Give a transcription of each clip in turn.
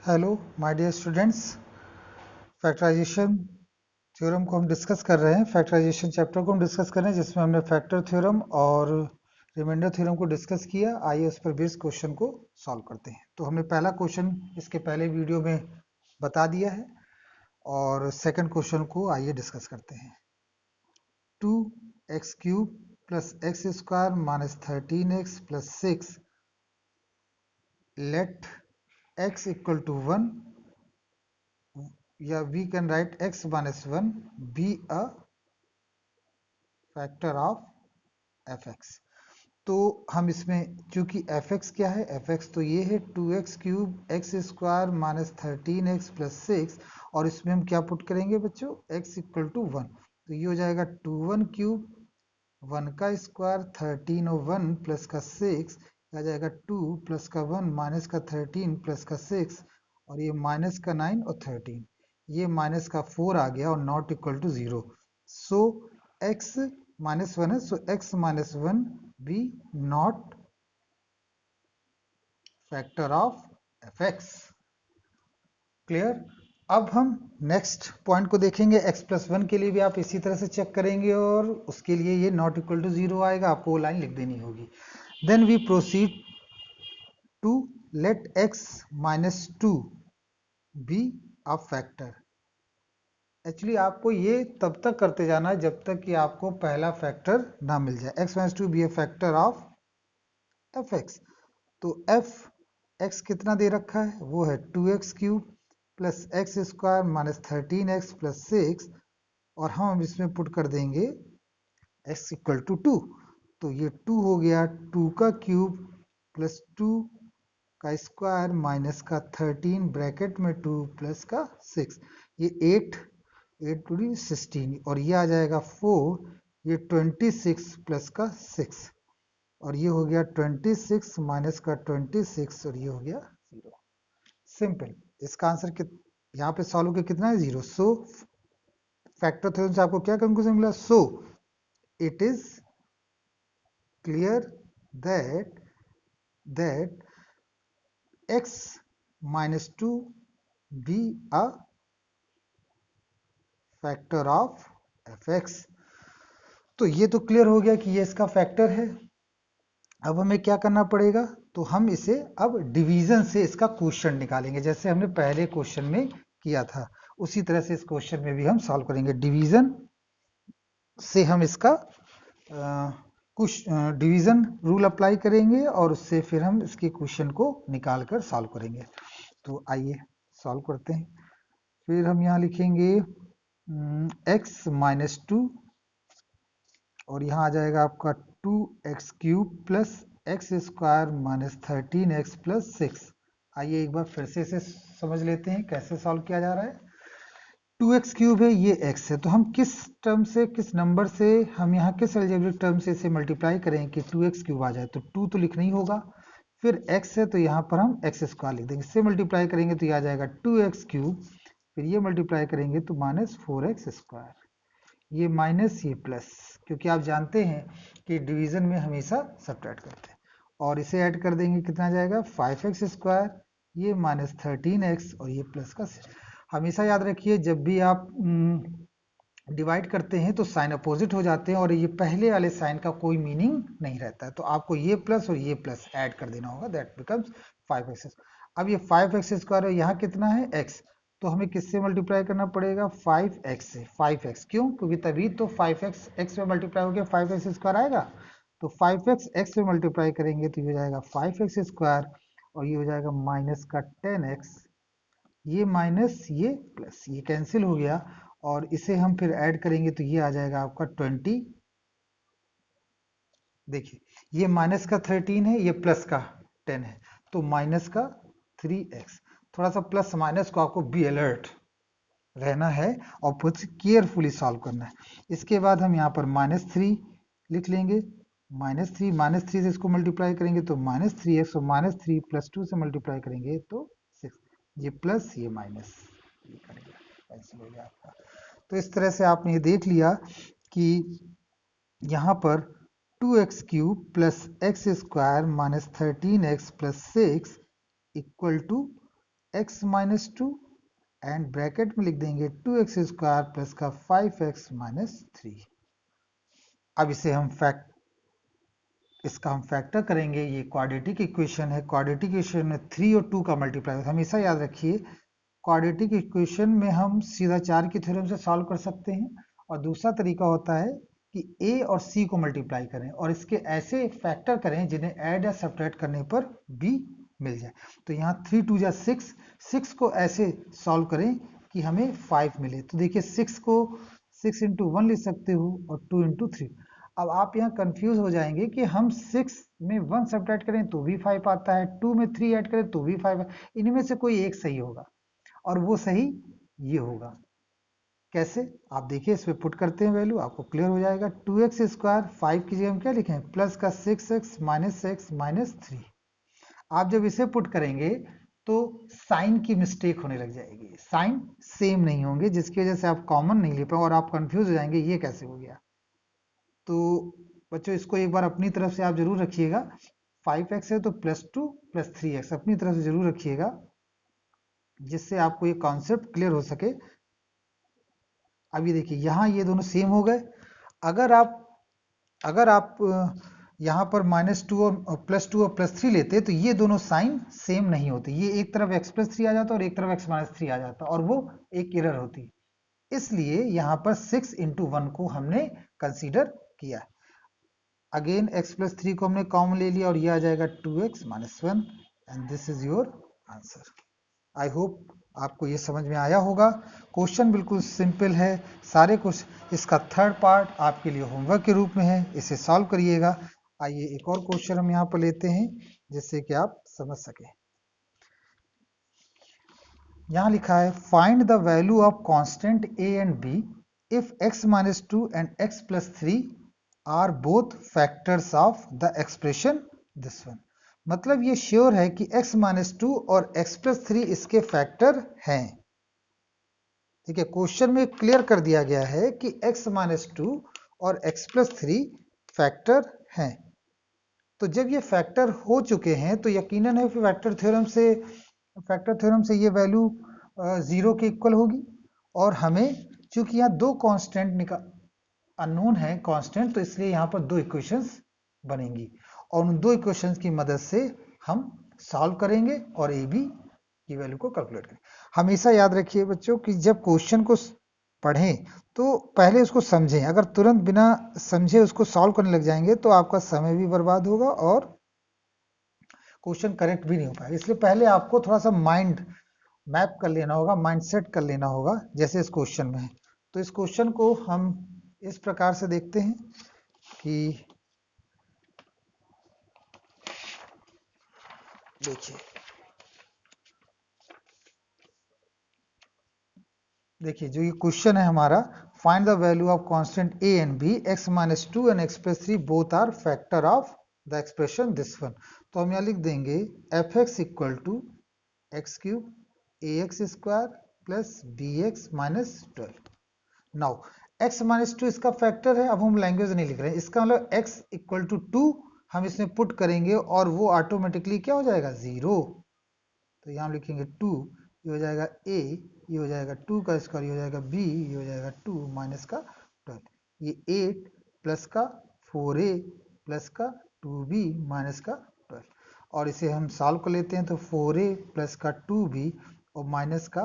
Hello my dear students. Factorization theorem को हम discuss कर रहे हैं। फैक्टराइजेशन चैप्टर को हम डिस्कस कर रहे हैं जिसमें हमने फैक्टर थ्योरम और रिमाइंडर थ्योरम को डिस्कस किया। आइए उस पर बेस्ड क्वेश्चन को सॉल्व करते हैं। तो हमने पहला क्वेश्चन इसके पहले वीडियो में बता दिया है और सेकंड क्वेश्चन को आइए डिस्कस करते हैं। 2x³ plus x square minus 13x plus 6 let x equal to 1, या we can write x minus 1 be a factor of fx। तो हम इसमें चूंकि fx क्या है, fx तो ये है 2x³ x square minus 13x plus 6, और इसमें हम क्या पुट करेंगे बच्चों, x इक्वल टू 1। तो ये हो जाएगा 2 1³ 1 का स्क्वायर 13 और 1 प्लस का 6 आ जाएगा 2 प्लस का 1 माइनस का 13 प्लस का 6, और ये माइनस का 9 और 13, ये माइनस का 4 आ गया और not equal to 0। So x minus 1 है, so x minus 1 be not factor of fx। Clear. अब हम नेक्स्ट पॉइंट को देखेंगे। x प्लस 1 के लिए भी आप इसी तरह से चेक करेंगे और उसके लिए ये नॉट इक्वल टू 0 आएगा, आपको वो लाइन लिख देनी होगी। Then we proceed to let x minus 2 be a factor. Actually आपको ये तब तक करते जाना है जब तक कि आपको पहला फैक्टर ना मिल जाए। x minus 2 be a factor of fx। तो f x कितना दे रखा है, वो है 2x³ plus x square minus 13x plus 6, और हम इसमें पुट कर देंगे x इक्वल टू 2। तो ये 2 हो गया 2 का क्यूब प्लस 2 का स्क्वायर माइनस का 13 ब्रैकेट में 2 प्लस का 6, ये 8 टू 16, और ये आ जाएगा 4, ये 26 प्लस का 6, और ये हो गया 26 माइनस का 26, और ये हो गया 0। सिंपल। इसका आंसर यहाँ पे सॉल्व करके कितना है, 0। सो फैक्टर थ्योरम से आपको क्या कंक्लूजन मिला, so it is clear that x minus 2 be a factor of fx। तो ये तो क्लियर हो गया कि ये इसका फैक्टर है। अब हमें क्या करना पड़ेगा, तो हम इसे अब डिवीजन से इसका क्वेश्चन निकालेंगे, जैसे हमने पहले क्वेश्चन में किया था उसी तरह से इस क्वेश्चन में भी हम सॉल्व करेंगे। डिवीजन से हम इसका कुछ डिवीजन रूल अप्लाई करेंगे और उससे फिर हम इसके क्वेश्चन को निकाल कर सॉल्व करेंगे। तो आइए सॉल्व करते हैं। फिर हम यहाँ लिखेंगे x माइनस 2, और यहाँ आ जाएगा आपका 2x³ plus x square minus 13x plus 6। आइए एक बार फिर से इसे समझ लेते हैं कैसे सॉल्व किया जा रहा है। 2x³ है, ये x है, तो हम किस टर्म से, किस नंबर से, हम यहाँ किस अलजेब्रिक टर्म से इसे मल्टीप्लाई करें कि 2x³ आ जाए। तो 2 तो लिखना ही होगा, फिर x है तो यहाँ पर हम एक्स स्क्वायर लिख देंगे, इससे मल्टीप्लाई करेंगे तो ये आ जाएगा 2x³, फिर ये मल्टीप्लाई करेंगे तो माइनस 4x स्क्वायर, ये माइनस ये प्लस, क्योंकि आप जानते हैं कि डिवीजन में हमेशा सब्ट्रैक्ट करते हैं, और इसे ऐड कर देंगे, कितना जाएगा 5x स्क्वायर, ये माइनस 13x, और ये प्लस का 6। हमेशा याद रखिए जब भी आप डिवाइड करते हैं तो साइन अपोजिट हो जाते हैं और ये पहले वाले साइन का कोई मीनिंग नहीं रहता है, तो आपको ये प्लस और ये प्लस ऐड कर देना होगा, दैट बिकम्स 5x। अब ये 5x स्क्वायर है, यहाँ कितना है x, तो हमें किससे मल्टीप्लाई करना पड़ेगा, 5x से। 5x क्यों, क्योंकि तभी तो 5x x में मल्टीप्लाई हो गया 5x स्क्वायर आएगा, तो 5x x में मल्टीप्लाई करेंगे तो ये हो जाएगा 5x स्क्वायर, और ये हो जाएगा माइनस का 10x, ये माइनस ये प्लस, ये कैंसिल हो गया, और इसे हम फिर ऐड करेंगे तो ये आ जाएगा आपका 20। देखिए ये माइनस का 13 है, ये प्लस का 10 है, तो माइनस का 3x। थोड़ा सा प्लस माइनस को आपको बी अलर्ट रहना है और बहुत केयरफुली सॉल्व करना है। इसके बाद हम यहाँ पर -3 लिख लेंगे, -3 से इसको मल्टीप्लाई करेंगे तो -3x, और -3 प्लस 2 से मल्टीप्लाई करेंगे तो 6, ये प्लस ये माइनस, ये करेंगे, कैंसिल हो गया आपका। तो इस तरह से आपने ये देख लिया कि यहाँ पर 2x³ plus x square minus 13x plus 6 equal to x minus two and bracket में लिख देंगे 2x स्क्वायर प्लस का 5x माइनस 3। अब इसे हम इसका हम फैक्टर करेंगे। ये क्वाड्रेटिक इक्वेशन है। क्वाड्रेटिक इक्वेशन में 3 और 2 का मल्टीप्लाई, हमेशा याद रखिए क्वाड्रेटिक इक्वेशन में हम सीधा 4 की थ्योरम से सॉल्व कर सकते हैं, और दूसरा तरीका होता है कि a और c को मल्टीप्लाई करें और इसके ऐसे फैक्टर करें जिन्हें ऐड या सब्ट्रैक्ट करने पर b मिल जाए। तो यहाँ 3 2 जा 6, 6 को ऐसे सॉल्व करें कि हमें 5 मिले। तो देखिए 6 को 6 इंटू 1 लिख सकते हो और 2 इंटू 3। अब आप यहाँ कंफ्यूज हो जाएंगे कि हम 6 में 1 सब्ट्रैक्ट करें तो भी 5 आता है, 2 में 3 ऐड करें तो भी 5 है। इनमें से कोई एक सही होगा और वो सही ये होगा। कैसे आप देखिए, इस पे पुट करते हैं वैल्यू, आपको क्लियर हो जाएगा। 2x स्क्वायर 5 की जगह हम क्या लिखें प्लस का 6x माइनस 3। आप जब इसे पुट करेंगे तो साइन की मिस्टेक होने लग जाएगी, साइन सेम नहीं होंगे, जिसकी वजह से आप कॉमन नहीं ले पाए और आप कंफ्यूज हो जाएंगे ये कैसे हो गया। तो बच्चों इसको एक बार अपनी तरफ से आप जरूर रखिएगा। 5x है तो +2 + 3x अपनी तरफ से जरूर रखिएगा, जिससे आपको ये कॉन्सेप्ट क्लियर हो सके। अब ये देखिए यहाँ ये दोनों सेम हो गए। अगर आप यहाँ पर -2 और +2 और +3 लेते तो ये दोनों साइन सेम नहीं होते, ये एक तरफ x+3 आ जाता और एक तरफ x-3 आ जाता और वो एक एरर होती। इसलिए यहाँ पर 6 इंटू 1 को हमने कंसीडर किया। अगेन x+3 को हमने कॉमन ले लिया और ये आ जाएगा 2x - 1 and this is your answer. I hope आपको ये समझ में आया होगा। क्वेश्चन बिल्कुल सिंपल है, सारे क्वेश्चन। इसका थर्ड पार्ट आपके लिए होमवर्क के रूप में है, इसे सॉल्व करिएगा। आइए एक और क्वेश्चन हम यहाँ पर लेते हैं जिससे कि आप समझ सकें। यहाँ लिखा है find the value of constant a and b if x-2 and x+3 are both factors of the expression this one. मतलब ये श्योर है कि x-2 और x+3 इसके फैक्टर हैं। ठीक है, क्वेश्चन में क्लियर कर दिया गया है कि x-2 और x+3 फैक्टर हैं। तो जब ये फैक्टर हो चुके हैं तो यकीनन है फैक्टर थ्योरम से ये वैल्यू 0 के इक्वल होगी। और हमें चूंकि यहाँ दो कांस्टेंट अननोन है कांस्टेंट, तो इसलिए यहाँ पर दो इक्वेशंस बनेंगी और उन दो इक्वेशंस की मदद से हम सॉल्व करेंगे और ए बी की वैल्यू को कैलकुलेट करेंगे। हमेशा याद रखिए बच्चों कि जब क्वेश्चन को पढ़ें तो पहले उसको समझें। अगर तुरंत बिना समझे उसको सॉल्व करने लग जाएंगे तो आपका समय भी बर्बाद होगा और क्वेश्चन करेक्ट भी नहीं हो पाएगा। इसलिए पहले आपको थोड़ा सा माइंड मैप कर लेना होगा, माइंड सेट कर लेना होगा, जैसे इस क्वेश्चन में है। तो इस क्वेश्चन को हम इस प्रकार से देखते हैं कि देखिए जो ये क्वेश्चन है हमारा, find the value of constant a and b x-2 and x+3 both are factor of the expression this one. तो हम यहाँ लिख देंगे f(x) = x³ ax² plus bx - 12। Now x-2 इसका फैक्टर है। अब हम लैंग्वेज नहीं लिख रहे हैं, इसका मतलब x = 2 हम इसमें पुट करेंगे और वो ऑटोमेटिकली क्या हो जाएगा 0। तो यहाँ लिखेंगे 2, ये हो जाएगा a, ये हो जाएगा 2 का स्क्वायर, ये हो जाएगा b, ये हो जाएगा 2 माइनस का 12, ये 8 प्लस का 4a प्लस का 2b माइनस का 12। और इसे हम सॉल्व कर लेते हैं तो 4a प्लस का 2b और माइनस का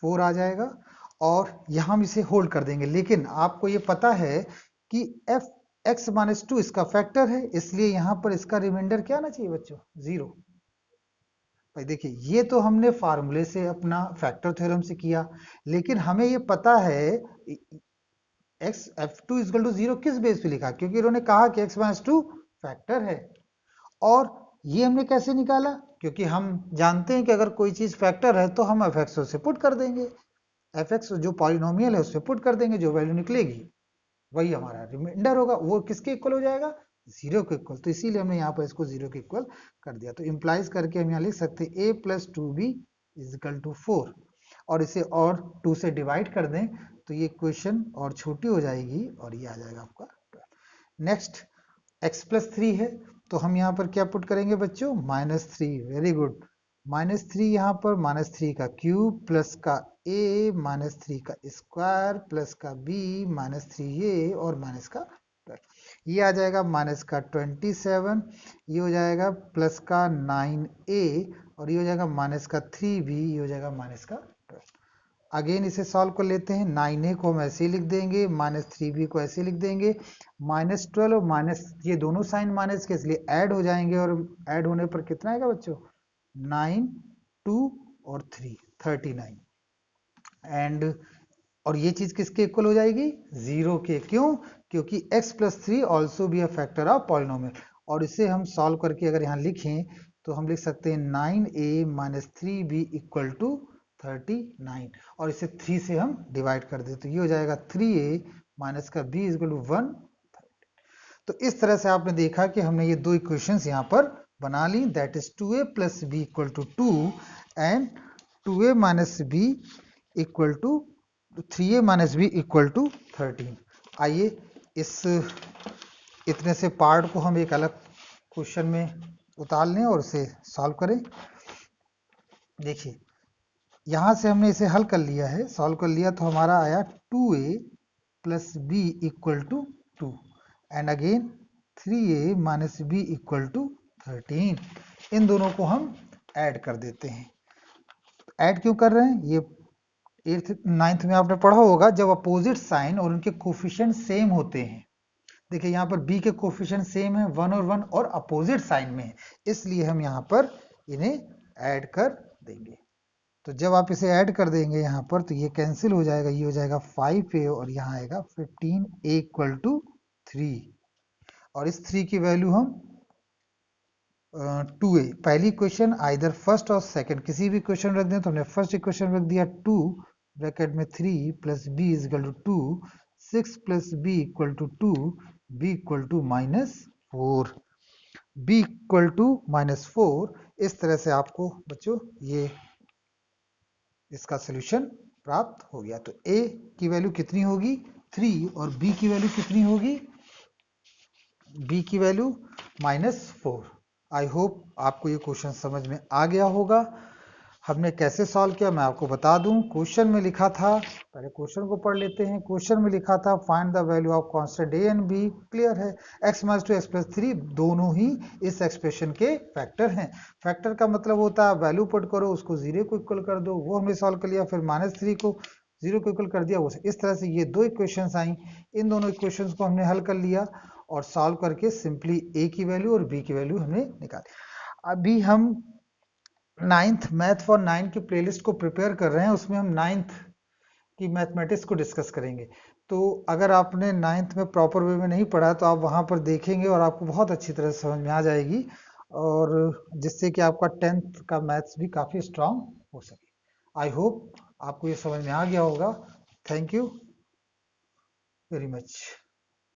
4 आ जाएगा और यहाँ हम इसे होल्ड कर देंगे। लेकिन आपको ये पता है कि x-2 इसका फैक्टर है, इसलिए यहाँ पर इसका रिमाइंडर क्या आना चाहिए बच्चों 0। भाई देखिए ये तो हमने फार्मूले से अपना फैक्टर थ्योरम से किया, लेकिन हमें ये पता है f2 = 0 किस बेस पे लिखा, क्योंकि इन्होंने कहा कि x-2 फैक्टर है। और ये हमने कैसे निकाला, क्योंकि हम जानते हैं कि अगर कोई चीज फैक्टर है तो हम fx से पुट कर देंगे, fx जो पॉलिनोमियल है उससे पुट कर देंगे, जो वैल्यू निकलेगी वही हमारा रिमाइंडर होगा, वो किसके इक्वल हो जाएगा 0 के इक्वल। तो इसीलिए हमने यहाँ पर इसको 0 के इक्वल कर दिया। तो इंप्लाइज करके हम यहाँ लिख सकते हैं a + 2b = 4 और इसे और 2 से डिवाइड कर दें तो ये इक्वेशन और छोटी हो जाएगी और ये आ जाएगा आपका 12। नेक्स्ट x+3 है तो हम यहाँ पर क्या पुट करेंगे बच्चों -3। वेरी गुड, -3 यहाँ पर -3 का क्यूब प्लस का a -3 का स्क्वायर प्लस का b -3a और माइनस का 12। ये आ जाएगा माइनस का 27, ये हो जाएगा प्लस का 9a और ये हो जाएगा माइनस का 3b, ये हो जाएगा माइनस का 12। अगेन इसे सॉल्व कर लेते हैं। 9a को हम ऐसे ही लिख देंगे, -3b को ऐसे लिख देंगे, -12 और माइनस ये दोनों साइन माइनस के इसलिए ऐड हो जाएंगे और ऐड होने पर कितना आएगा बच्चों 9, 2 और 3 39 एंड और ये चीज किसके इक्वल हो जाएगी 0 के। क्यों? क्योंकि x + 3 also be a factor of polynomial. और इसे हम सॉल्व करके अगर यहाँ लिखें तो हम लिख सकते हैं 9a - 3b = 39 और इसे 3 से हम डिवाइड कर दें तो ये हो जाएगा 3a - का b = 1। तो इस तरह से आपने देखा कि हमने ये दो इक्वेशंस यहाँ पर बना ली, that is 2a + b = 2 and 2a - b = 3a - b = 13। आइए इस इतने से पार्ट को हम एक अलग क्वेश्चन में उतार लें और उसे सॉल्व करें। देखिए यहाँ से हमने इसे हल कर लिया है, सॉल्व कर लिया तो हमारा आया 2a + b = 2 and again 3a - b = 13। इन दोनों को हम ऐड कर देते हैं। ऐड क्यों कर रहे हैं? ये 8th 9th में आपने पढ़ा होगा, जब अपोजिट साइन और उनके कोफिशिएंट सेम होते हैं। देखिए यहाँ पर b के कोफिशिएंट सेम है 1 और 1 और अपोजिट साइन में है, इसलिए हम यहाँ पर इन्हें ऐड कर देंगे। तो जब आप इसे ऐड कर देंगे यहाँ पर तो ये कैंसिल हो जाएगा, ये हो जाएगा 5a और यहाँ आएगा 15a = 3 और इस 3 की वैल्यू हम 2a पहली इक्वेशन आइदर फर्स्ट और सेकंड किसी भी इक्वेशन रख दें तो हमने फर्स्ट इक्वेशन रख दिया 2 ब्रैकेट में 3 + b = 2 6 + b = 2 b = -4 b = -4। इस तरह से आपको बच्चों ये इसका सॉल्यूशन प्राप्त हो गया। तो a की वैल्यू कितनी होगी 3 और b की वैल्यू कितनी होगी b की वैल्यू -4। आई होप आपको ये क्वेश्चन समझ में आ गया होगा। हमने कैसे सॉल्व किया मैं आपको बता दूं। क्वेश्चन में लिखा था, पहले क्वेश्चन को पढ़ लेते हैं। क्वेश्चन में लिखा था find the value of constant a and b। Clear है, x - 2 x + 3 दोनों ही इस एक्सप्रेशन के फैक्टर हैं। फैक्टर का मतलब होता है वैल्यू पुट करो, उसको 0 को इक्वल कर दो, वो हमने सॉल्व कर लिया। फिर -3 को 0 को इक्वल कर दिया, वो इस तरह से ये दो इक्वेशंस आई। इन दोनों इक्वेशंस को हमने हल कर लिया और सॉल्व करके सिंपली a की वैल्यू और b की वैल्यू हमने निकाली। अभी हम 9th मैथ फॉर 9 की प्लेलिस्ट को प्रिपेयर कर रहे हैं, उसमें हम 9th की मैथमेटिक्स को डिस्कस करेंगे। तो अगर आपने 9th में प्रॉपर वे में नहीं पढ़ा तो आप वहां पर देखेंगे और आपको बहुत अच्छी तरह से समझ में आ जाएगी और जिससे कि आपका 10th का मैथ्स भी काफी स्ट्रांग हो सके। आई होप आपको ये समझ में आ गया होगा। Thank you very much.